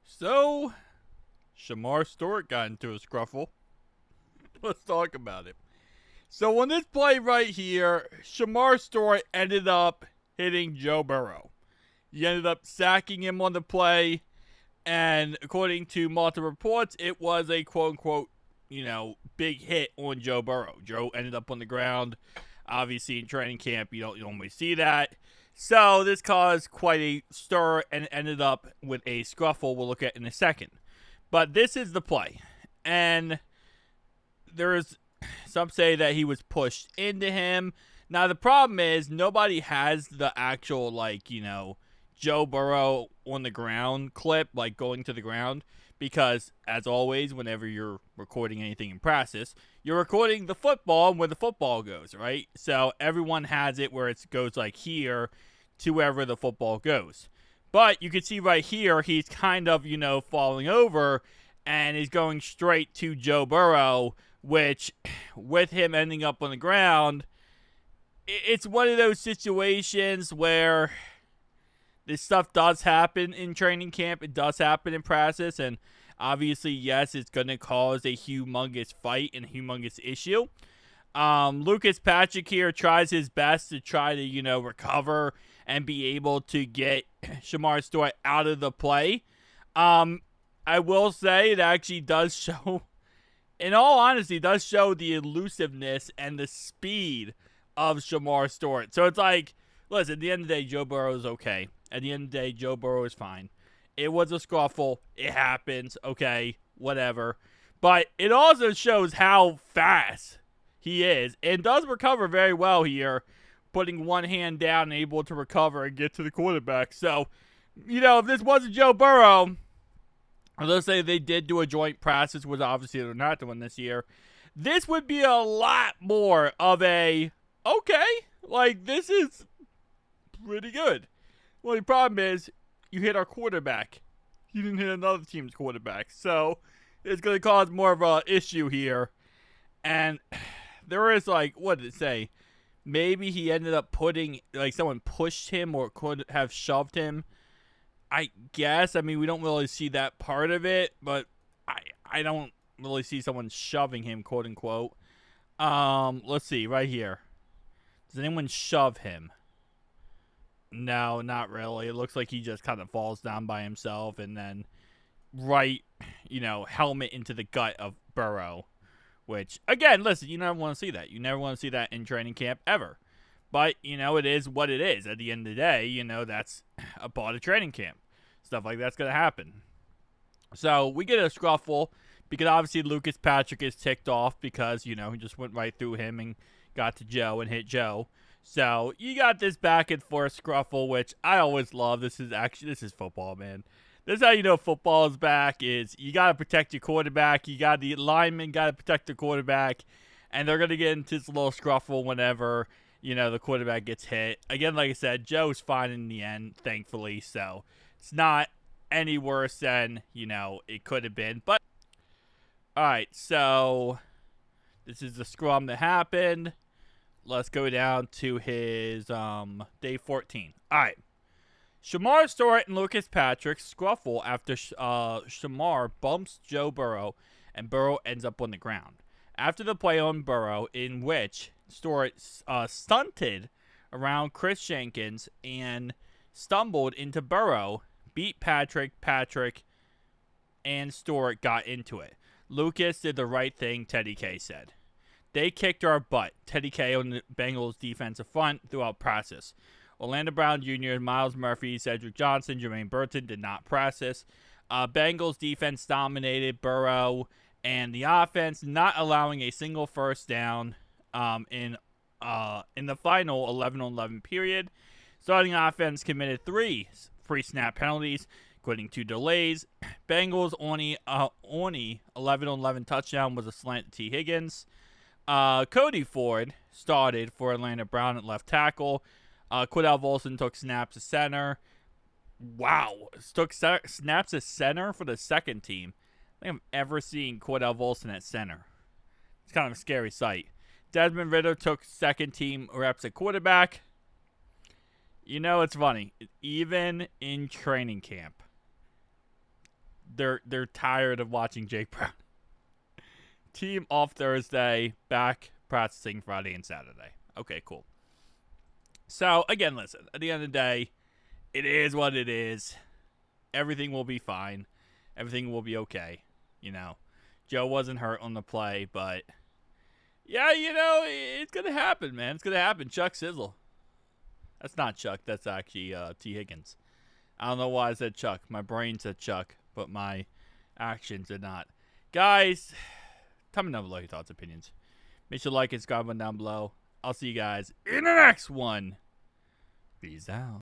So, Shemar Stewart got into a scruffle. Let's talk about it. So, on this play right here, Shemar Stewart ended up hitting Joe Burrow. He ended up sacking him on the play, and according to multiple reports, it was a quote unquote, big hit on Joe Burrow. Joe ended up on the ground. Obviously, in training camp, you don't always see that. So, this caused quite a stir and ended up with a scruffle we'll look at in a second. But this is the play. And there's some say that he was pushed into him. Now, the problem is nobody has the actual, Joe Burrow on the ground clip, like going to the ground. Because, as always, whenever you're recording anything in practice, you're recording the football and where the football goes, right? So everyone has it where it goes like here to wherever the football goes. But you can see right here, he's kind of, falling over and he's going straight to Joe Burrow, which, with him ending up on the ground, it's one of those situations where this stuff does happen in training camp. It does happen in practice. And obviously, yes, it's going to cause a humongous fight and a humongous issue. Lucas Patrick here tries his best to try to, recover and be able to get Shemar Stewart out of the play. I will say it actually does show, in all honesty, does show the elusiveness and the speed of Shemar Stewart. So it's like, listen, at the end of the day, Joe Burrow is okay. At the end of the day, Joe Burrow is fine. It was a scruffle. It happens. Okay, whatever. But it also shows how fast he is and does recover very well here, putting one hand down and able to recover and get to the quarterback. So, if this wasn't Joe Burrow, let's say they did do a joint practice, which obviously they're not doing this year, this would be a lot more of a, okay, this is pretty good. Well, the problem is you hit our quarterback. You didn't hit another team's quarterback. So it's going to cause more of an issue here. And there is, what did it say? Maybe he ended up putting, someone pushed him or could have shoved him. I guess. I mean, we don't really see that part of it, but I don't really see someone shoving him, quote unquote. Let's see, right here. Does anyone shove him? No, not really. It looks like he just kind of falls down by himself and then helmet into the gut of Burrow. Which, again, listen, you never want to see that. You never want to see that in training camp ever. But, it is what it is. At the end of the day, that's a part of training camp. Stuff like that's going to happen. So, we get a scruffle because obviously Lucas Patrick is ticked off because, he just went right through him and got to Joe and hit Joe. So, you got this back and forth scruffle, which I always love. This is football, man. This is how you know football is back, is you got to protect your quarterback. You got the linemen got to protect the quarterback. And they're going to get into this little scruffle whenever, the quarterback gets hit. Again, like I said, Joe's fine in the end, thankfully. So, it's not any worse than, it could have been. But, all right, so this is the scrum that happened. Let's go down to his day 14. All right. Shemar Stewart and Lucas Patrick scruffle after Shemar bumps Joe Burrow, and Burrow ends up on the ground. After the play on Burrow, in which Stewart stunted around Chris Jenkins and stumbled into Burrow, beat Patrick, and Stewart got into it. Lucas did the right thing, Teddy K said. They kicked our butt, Teddy K on the Bengals defensive front throughout practice. Orlando Brown Jr., Miles Murphy, Cedric Johnson, Jermaine Burton did not practice. Bengals defense dominated Burrow and the offense, not allowing a single first down in the final 11-on-11 period. Starting offense committed 3 free snap penalties, including 2 delays. Bengals only 11-on-11 touchdown was a slant to T. Higgins. Cody Ford started for Orlando Brown at left tackle. Cordell Volson took snaps at center. Wow. Took snaps at center for the second team. I think I've ever seen Cordell Volson at center. It's kind of a scary sight. Desmond Ridder took second team reps at quarterback. It's funny. Even in training camp, they're tired of watching Jake Brown. Team off Thursday, back practicing Friday and Saturday. Okay, cool. So, again, listen, at the end of the day, it is what it is. Everything will be fine. Everything will be okay. You know, Joe wasn't hurt on the play, but yeah, you know, it's going to happen, man. It's going to happen. Chuck Sizzle. That's not Chuck. That's actually T. Higgins. I don't know why I said Chuck. My brain said Chuck, but my actions did not. Guys, tell me down below your thoughts, opinions. Make sure to like and subscribe down below. I'll see you guys in the next one. Peace out.